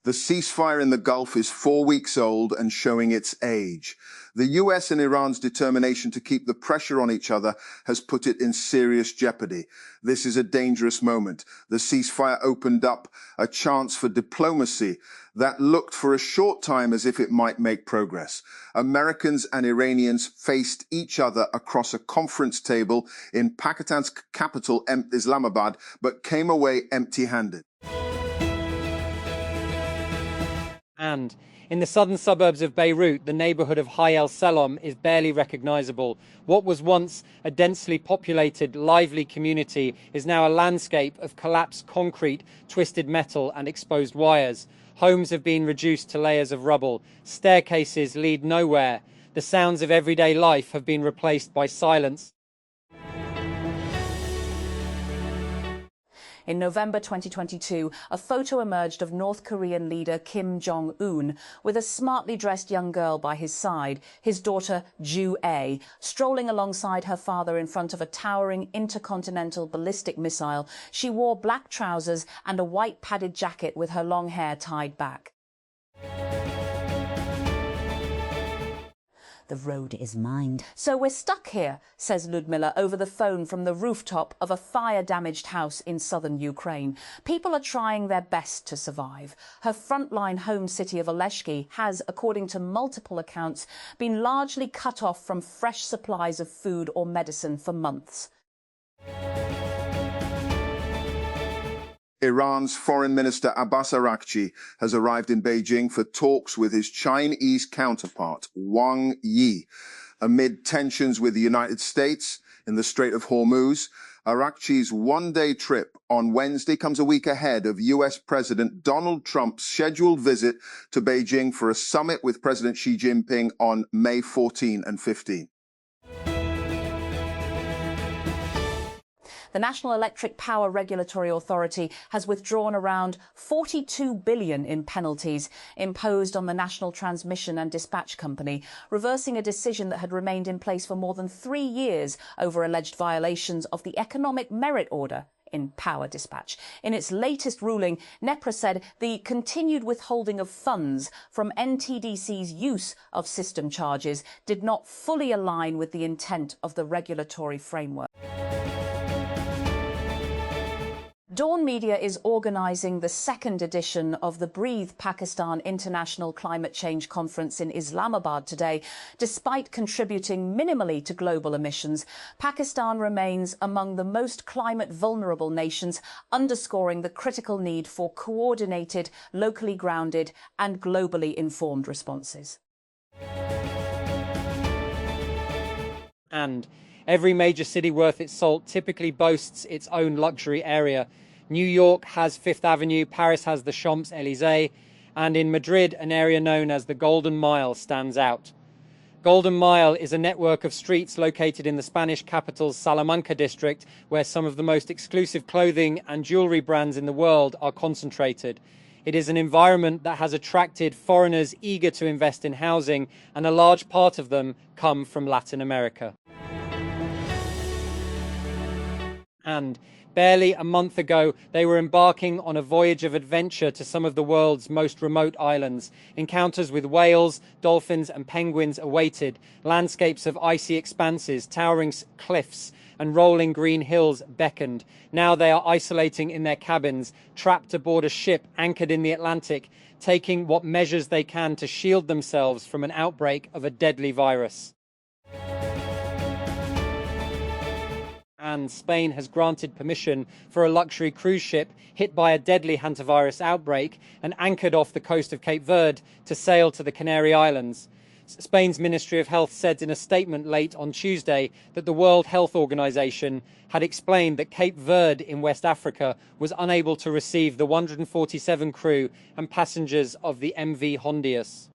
The ceasefire in the Gulf is 4 weeks old and showing its age. The US and Iran's determination to keep the pressure on each other has put it in serious jeopardy. This is a dangerous moment. The ceasefire opened up a chance for diplomacy that looked for a short time as if it might make progress. Americans and Iranians faced each other across a conference table in Pakistan's capital, Islamabad, but came away empty-handed. And in the southern suburbs of Beirut, the neighborhood of Hay El Selam is barely recognizable. What was once a densely populated, lively community is now a landscape of collapsed concrete, twisted metal and exposed wires. Homes have been reduced to layers of rubble. Staircases lead nowhere. The sounds of everyday life have been replaced by silence. In November 2022, a photo emerged of North Korean leader Kim Jong-un with a smartly dressed young girl by his side, his daughter Ju-ae, strolling alongside her father in front of a towering intercontinental ballistic missile. She wore black trousers and a white padded jacket with her long hair tied back. The road is mined. So we're stuck here, says Ludmila over the phone from the rooftop of a fire-damaged house in southern Ukraine. People are trying their best to survive. Her frontline home city of Oleshki has, according to multiple accounts, been largely cut off from fresh supplies of food or medicine for months. Iran's Foreign Minister Abbas Araghchi has arrived in Beijing for talks with his Chinese counterpart, Wang Yi. Amid tensions with the United States in the Strait of Hormuz, Araghchi's one-day trip on Wednesday comes a week ahead of US President Donald Trump's scheduled visit to Beijing for a summit with President Xi Jinping on May 14 and 15. The National Electric Power Regulatory Authority has withdrawn around $42 billion in penalties imposed on the National Transmission and Dispatch Company, reversing a decision that had remained in place for more than 3 years over alleged violations of the Economic Merit Order in power dispatch. In its latest ruling, NEPRA said the continued withholding of funds from NTDC's use of system charges did not fully align with the intent of the regulatory framework. Dawn Media is organising the second edition of the Breathe Pakistan International Climate Change Conference in Islamabad today. Despite contributing minimally to global emissions, Pakistan remains among the most climate vulnerable nations, underscoring the critical need for coordinated, locally grounded and globally informed responses. And every major city worth its salt typically boasts its own luxury area. New York has Fifth Avenue, Paris has the Champs-Élysées, and in Madrid, an area known as the Golden Mile stands out. Golden Mile is a network of streets located in the Spanish capital's Salamanca district, where some of the most exclusive clothing and jewelry brands in the world are concentrated. It is an environment that has attracted foreigners eager to invest in housing, and a large part of them come from Latin America. And barely a month ago, they were embarking on a voyage of adventure to some of the world's most remote islands. Encounters with whales, dolphins and penguins awaited. Landscapes of icy expanses, towering cliffs and rolling green hills beckoned. Now they are isolating in their cabins, trapped aboard a ship anchored in the Atlantic, taking what measures they can to shield themselves from an outbreak of a deadly virus. And Spain has granted permission for a luxury cruise ship hit by a deadly hantavirus outbreak and anchored off the coast of Cape Verde to sail to the Canary Islands. Spain's Ministry of Health said in a statement late on Tuesday that the World Health Organization had explained that Cape Verde in West Africa was unable to receive the 147 crew and passengers of the MV Hondius.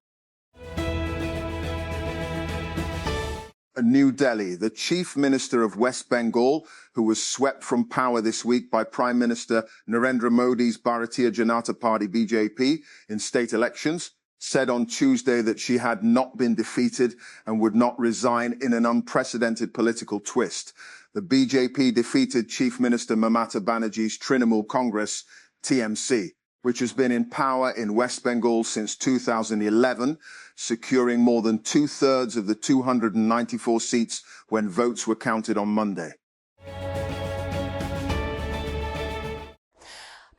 New Delhi, the Chief Minister of West Bengal, who was swept from power this week by Prime Minister Narendra Modi's Bharatiya Janata Party BJP in state elections, said on Tuesday that she had not been defeated and would not resign in an unprecedented political twist. The BJP defeated Chief Minister Mamata Banerjee's Trinamool Congress, TMC. which has been in power in West Bengal since 2011, securing more than two-thirds of the 294 seats when votes were counted on Monday.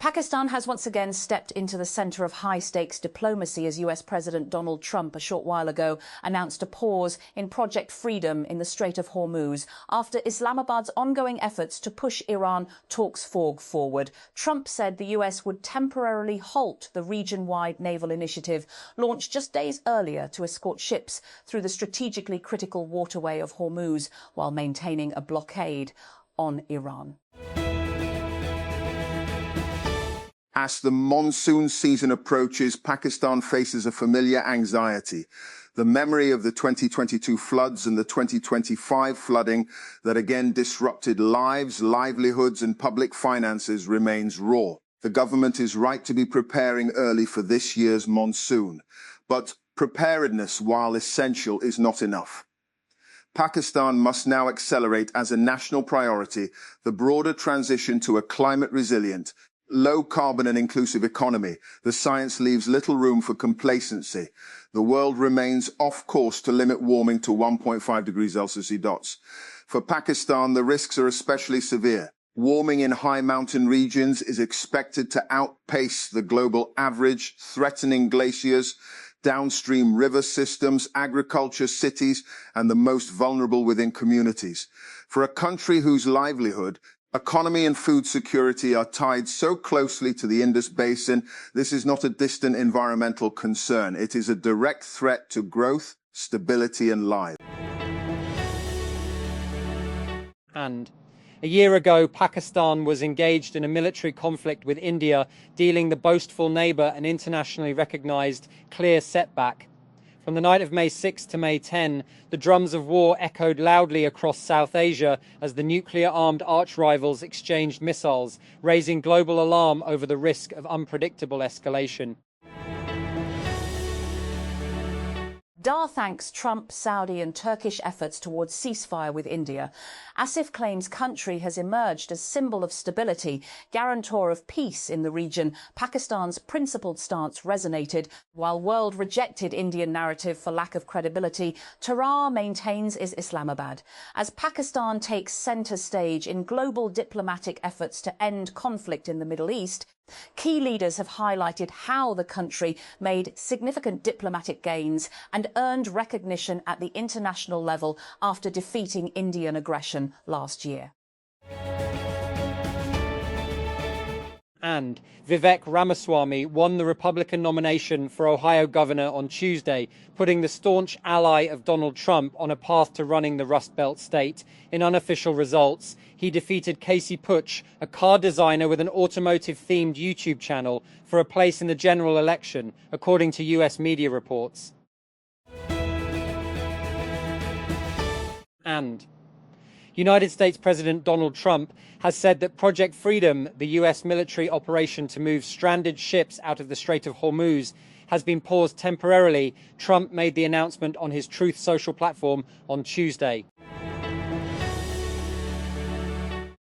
Pakistan has once again stepped into the centre of high-stakes diplomacy as US President Donald Trump a short while ago announced a pause in Project Freedom in the Strait of Hormuz after Islamabad's ongoing efforts to push Iran talks forward. Trump said the US would temporarily halt the region-wide naval initiative launched just days earlier to escort ships through the strategically critical waterway of Hormuz while maintaining a blockade on Iran. As the monsoon season approaches, Pakistan faces a familiar anxiety. The memory of the 2022 floods and the 2025 flooding that again disrupted lives, livelihoods, and public finances remains raw. The government is right to be preparing early for this year's monsoon. But preparedness, while essential, is not enough. Pakistan must now accelerate as a national priority the broader transition to a climate-resilient, low-carbon and inclusive economy. The science leaves little room for complacency. The world remains off course to limit warming to 1.5 degrees Celsius. For Pakistan, the risks are especially severe. Warming in high mountain regions is expected to outpace the global average, threatening glaciers, downstream river systems, agriculture, cities, and the most vulnerable within communities. For a country whose livelihood, economy and food security are tied so closely to the Indus Basin, this is not a distant environmental concern. It is a direct threat to growth, stability, and life. And a year ago, Pakistan was engaged in a military conflict with India, dealing the boastful neighbour an internationally recognised clear setback. From the night of May 6 to May 10, the drums of war echoed loudly across South Asia as the nuclear-armed arch-rivals exchanged missiles, raising global alarm over the risk of unpredictable escalation. Dar thanks Trump, Saudi and Turkish efforts towards ceasefire with India. Asif claims country has emerged as symbol of stability, guarantor of peace in the region. Pakistan's principled stance resonated, while world rejected Indian narrative for lack of credibility. Tehran maintains is Islamabad. As Pakistan takes centre stage in global diplomatic efforts to end conflict in the Middle East, key leaders have highlighted how the country made significant diplomatic gains and earned recognition at the international level after defeating Indian aggression last year. And Vivek Ramaswamy won the Republican nomination for Ohio governor on Tuesday, putting the staunch ally of Donald Trump on a path to running the Rust Belt state. In unofficial results, he defeated Casey Puch, a car designer with an automotive-themed YouTube channel, for a place in the general election, according to US media reports. And United States President Donald Trump has said that Project Freedom, the US military operation to move stranded ships out of the Strait of Hormuz, has been paused temporarily. Trump made the announcement on his Truth Social platform on Tuesday.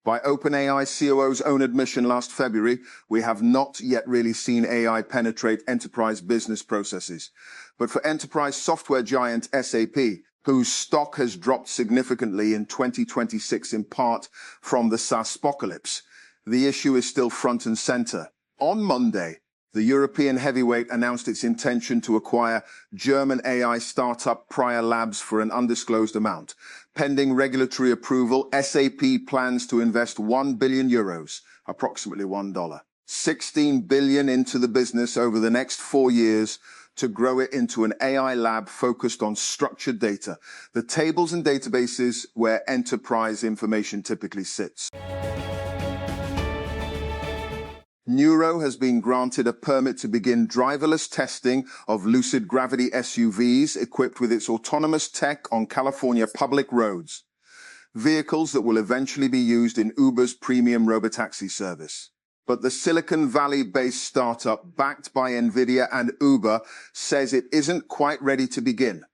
By OpenAI COO's own admission last February, we have not yet really seen AI penetrate enterprise business processes. But for enterprise software giant SAP, whose stock has dropped significantly in 2026 in part from the SaaS apocalypse, the issue is still front and center. On Monday, the European heavyweight announced its intention to acquire German AI startup Prior Labs for an undisclosed amount. Pending regulatory approval, SAP plans to invest €1 billion, approximately $1, 16 billion into the business over the next 4 years to grow it into an AI lab focused on structured data, the tables and databases where enterprise information typically sits. Neuro has been granted a permit to begin driverless testing of Lucid Gravity SUVs equipped with its autonomous tech on California public roads, vehicles that will eventually be used in Uber's premium robotaxi service. But the Silicon Valley-based startup backed by NVIDIA and Uber says it isn't quite ready to begin.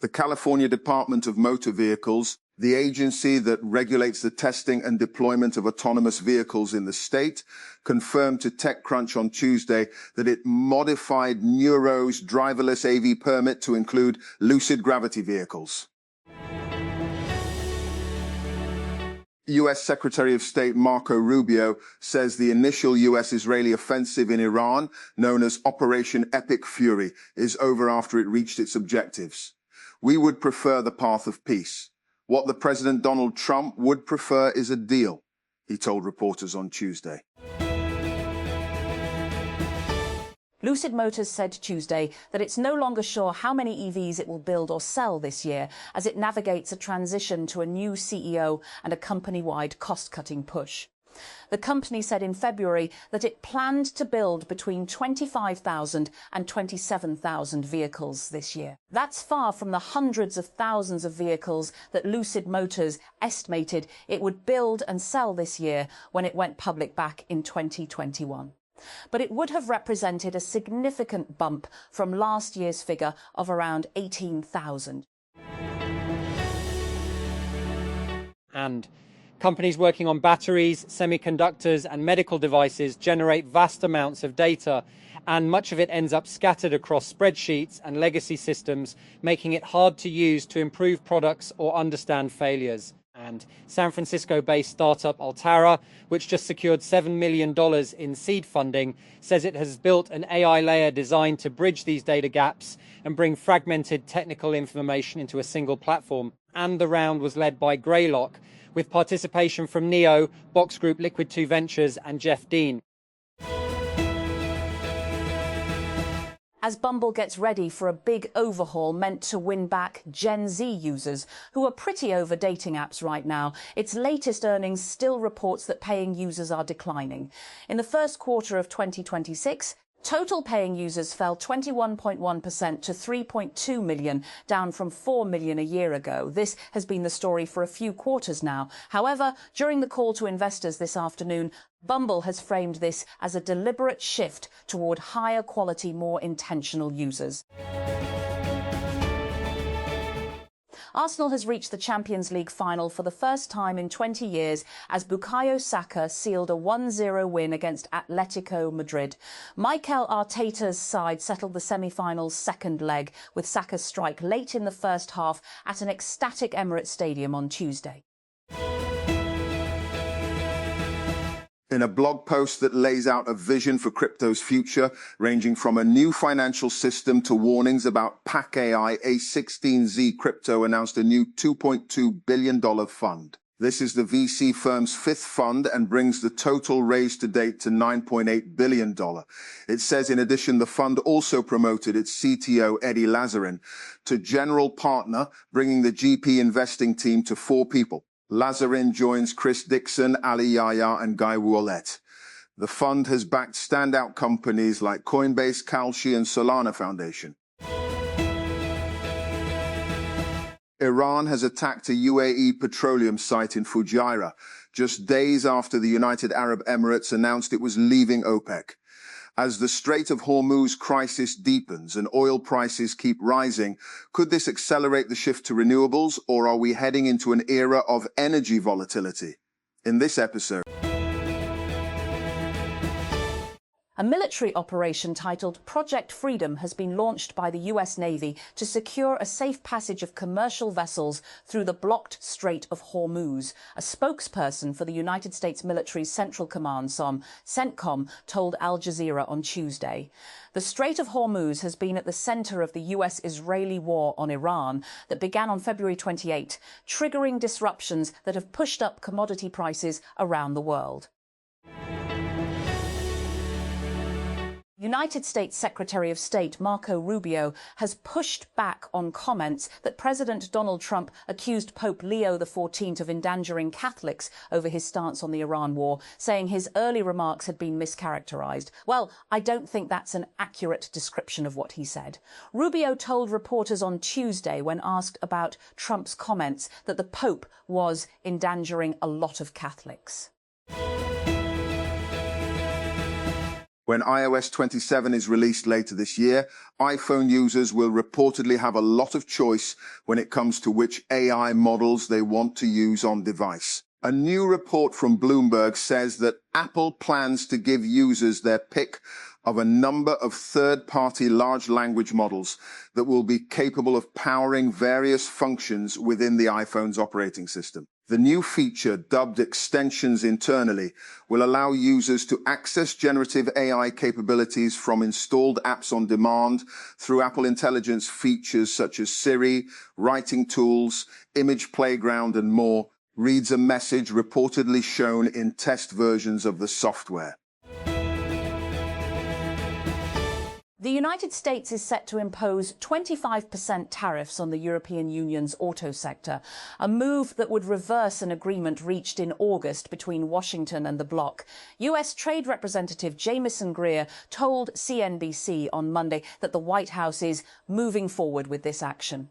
The California Department of Motor Vehicles The agency that regulates the testing and deployment of autonomous vehicles in the state confirmed to TechCrunch on Tuesday that it modified Neuro's driverless AV permit to include Lucid Gravity vehicles. U.S. Secretary of State Marco Rubio says the initial U.S.-Israeli offensive in Iran, known as Operation Epic Fury, is over after it reached its objectives. We would prefer the path of peace. What the President Donald Trump would prefer is a deal, he told reporters on Tuesday. Lucid Motors said Tuesday that it's no longer sure how many EVs it will build or sell this year as it navigates a transition to a new CEO and a company-wide cost-cutting push. The company said in February that it planned to build between 25,000 and 27,000 vehicles this year. That's far from the hundreds of thousands of vehicles that Lucid Motors estimated it would build and sell this year when it went public back in 2021. But it would have represented a significant bump from last year's figure of around 18,000. And companies working on batteries, semiconductors, and medical devices generate vast amounts of data, and much of it ends up scattered across spreadsheets and legacy systems, making it hard to use to improve products or understand failures. And San Francisco-based startup Altara, which just secured $7 million in seed funding, says it has built an AI layer designed to bridge these data gaps and bring fragmented technical information into a single platform. And the round was led by Greylock, with participation from Neo, Box Group Liquid 2 Ventures, and Jeff Dean. As Bumble gets ready for a big overhaul meant to win back Gen Z users, who are pretty over dating apps right now, its latest earnings still reports that paying users are declining. In the first quarter of 2026, total paying users fell 21.1% to 3.2 million, down from 4 million a year ago. This has been the story for a few quarters now. However, during the call to investors this afternoon, Bumble has framed this as a deliberate shift toward higher quality, more intentional users. Arsenal has reached the Champions League final for the first time in 20 years as Bukayo Saka sealed a 1-0 win against Atletico Madrid. Mikel Arteta's side settled the semi-final's second leg with Saka's strike late in the first half at an ecstatic Emirates Stadium on Tuesday. In a blog post that lays out a vision for crypto's future, ranging from a new financial system to warnings about Pack AI, A16Z Crypto announced a new $2.2 billion fund. This is the VC firm's fifth fund and brings the total raised to date to $9.8 billion. It says, in addition, the fund also promoted its CTO, Eddie Lazarin, to general partner, bringing the GP investing team to 4 people. Lazarin joins Chris Dixon, Ali Yahya, and Guy Ouellet. The fund has backed standout companies like Coinbase, Kalshi, and Solana Foundation. Iran has attacked a UAE petroleum site in Fujairah, just days after the United Arab Emirates announced it was leaving OPEC. As the Strait of Hormuz crisis deepens and oil prices keep rising, could this accelerate the shift to renewables, or are we heading into an era of energy volatility? In this episode, a military operation titled Project Freedom has been launched by the US Navy to secure a safe passage of commercial vessels through the blocked Strait of Hormuz. A spokesperson for the United States military's Central Command, CENTCOM, told Al Jazeera on Tuesday. The Strait of Hormuz has been at the center of the US-Israeli war on Iran that began on February 28, triggering disruptions that have pushed up commodity prices around the world. United States Secretary of State Marco Rubio has pushed back on comments that President Donald Trump accused Pope Leo XIV of endangering Catholics over his stance on the Iran war, saying his early remarks had been mischaracterized. Well, I don't think that's an accurate description of what he said. Rubio told reporters on Tuesday, when asked about Trump's comments, that the Pope was endangering a lot of Catholics. When iOS 27 is released later this year, iPhone users will reportedly have a lot of choice when it comes to which AI models they want to use on device. A new report from Bloomberg says that Apple plans to give users their pick of a number of third-party large language models that will be capable of powering various functions within the iPhone's operating system. The new feature, dubbed Extensions internally, will allow users to access generative AI capabilities from installed apps on demand through Apple Intelligence features such as Siri, writing tools, image playground, and more, reads a message reportedly shown in test versions of the software. The United States is set to impose 25% tariffs on the European Union's auto sector, a move that would reverse an agreement reached in August between Washington and the bloc. US Trade Representative Jamieson Greer told CNBC on Monday that the White House is moving forward with this action.